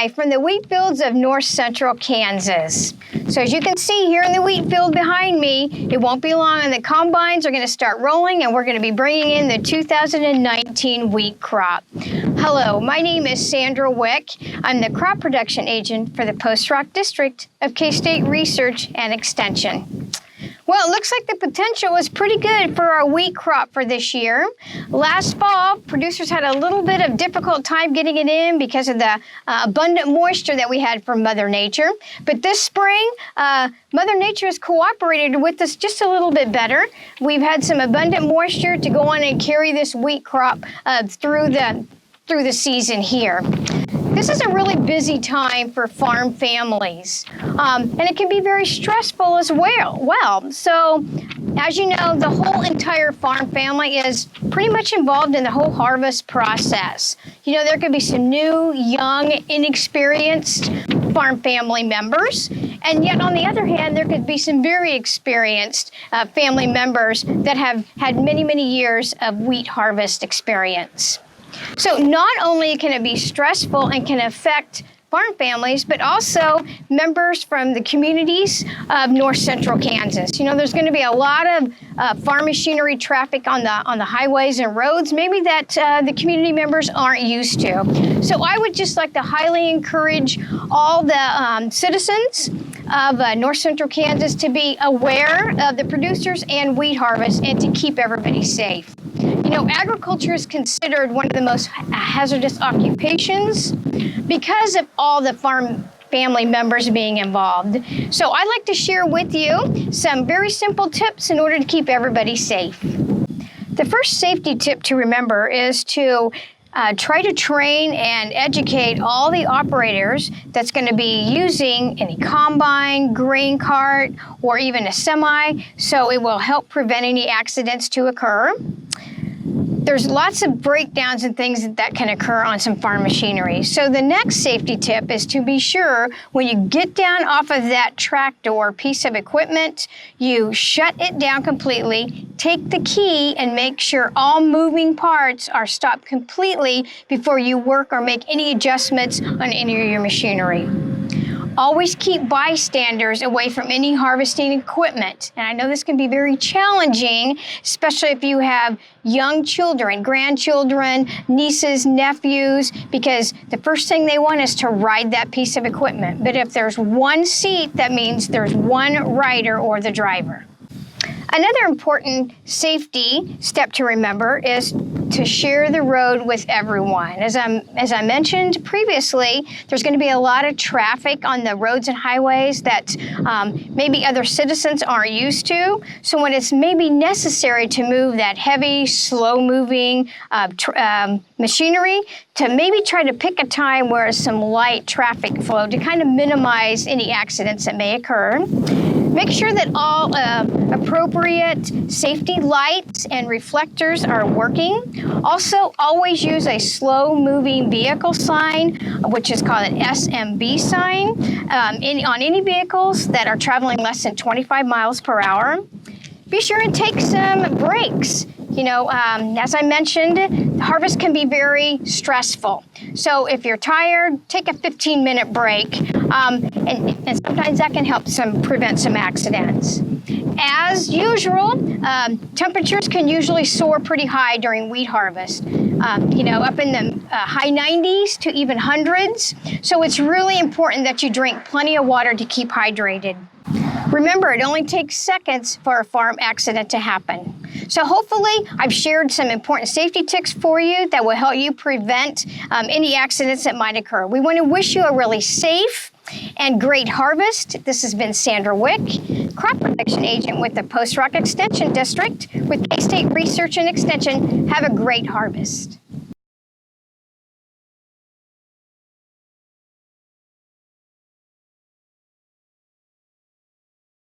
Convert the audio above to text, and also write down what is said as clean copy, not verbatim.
Live from the wheat fields of north central Kansas. So as you can see here in the wheat field behind me, it won't be long and the combines are going to start rolling and we're going to be bringing in the 2019 wheat crop. Hello, my name is Sandra Wick. I'm the crop production agent for the Post Rock District of K-State Research and Extension. Well, it looks like the potential is pretty good for our wheat crop for this year. Last fall, producers had a little bit of difficult time getting it in because of the abundant moisture that we had from Mother Nature. But this spring, Mother Nature has cooperated with us just a little bit better. We've had some abundant moisture to go on and carry this wheat crop through the season here. This is a really busy time for farm families, and it can be very stressful as well. So, as you know, the whole entire farm family is pretty much involved in the whole harvest process. You know, there could be some new, young, inexperienced farm family members, and yet on the other hand, there could be some very experienced family members that have had many, many years of wheat harvest experience. So not only can it be stressful and can affect farm families, but also members from the communities of north central Kansas. You know, there's going to be a lot of farm machinery traffic on the highways and roads, maybe that the community members aren't used to. So I would just like to highly encourage all the citizens of north central Kansas to be aware of the producers and wheat harvest and to keep everybody safe. You know, agriculture is considered one of the most hazardous occupations because of all the farm family members being involved. So I'd like to share with you some very simple tips in order to keep everybody safe. The first safety tip to remember is to try to train and educate all the operators that's going to be using any combine, grain cart, or even a semi, so it will help prevent any accidents to occur. There's lots of breakdowns and things that can occur on some farm machinery. So the next safety tip is to be sure when you get down off of that tractor or piece of equipment, you shut it down completely, take the key and make sure all moving parts are stopped completely before you work or make any adjustments on any of your machinery. Always keep bystanders away from any harvesting equipment. And I know this can be very challenging, especially if you have young children, grandchildren, nieces, nephews, because the first thing they want is to ride that piece of equipment. But if there's one seat, that means there's one rider or the driver. Another important safety step to remember is to share the road with everyone. As I mentioned previously, there's going to be a lot of traffic on the roads and highways that maybe other citizens aren't used to. So when it's maybe necessary to move that heavy, slow-moving machinery, to maybe try to pick a time where some light traffic flow to kind of minimize any accidents that may occur. Make sure that all appropriate safety lights and reflectors are working. Also, always use a slow-moving vehicle sign, which is called an SMB sign, on any vehicles that are traveling less than 25 miles per hour. Be sure and take some breaks. You know, as I mentioned, harvest can be very stressful. So if you're tired, take a 15-minute break, and sometimes that can help prevent some accidents. As usual, temperatures can usually soar pretty high during wheat harvest, you know, up in the high 90s to even hundreds. So it's really important that you drink plenty of water to keep hydrated. Remember, it only takes seconds for a farm accident to happen. So hopefully I've shared some important safety tips for you that will help you prevent any accidents that might occur. We want to wish you a really safe and great harvest. This has been Sandra Wick, crop production agent with the Post Rock Extension District with K-State Research and Extension. Have a great harvest.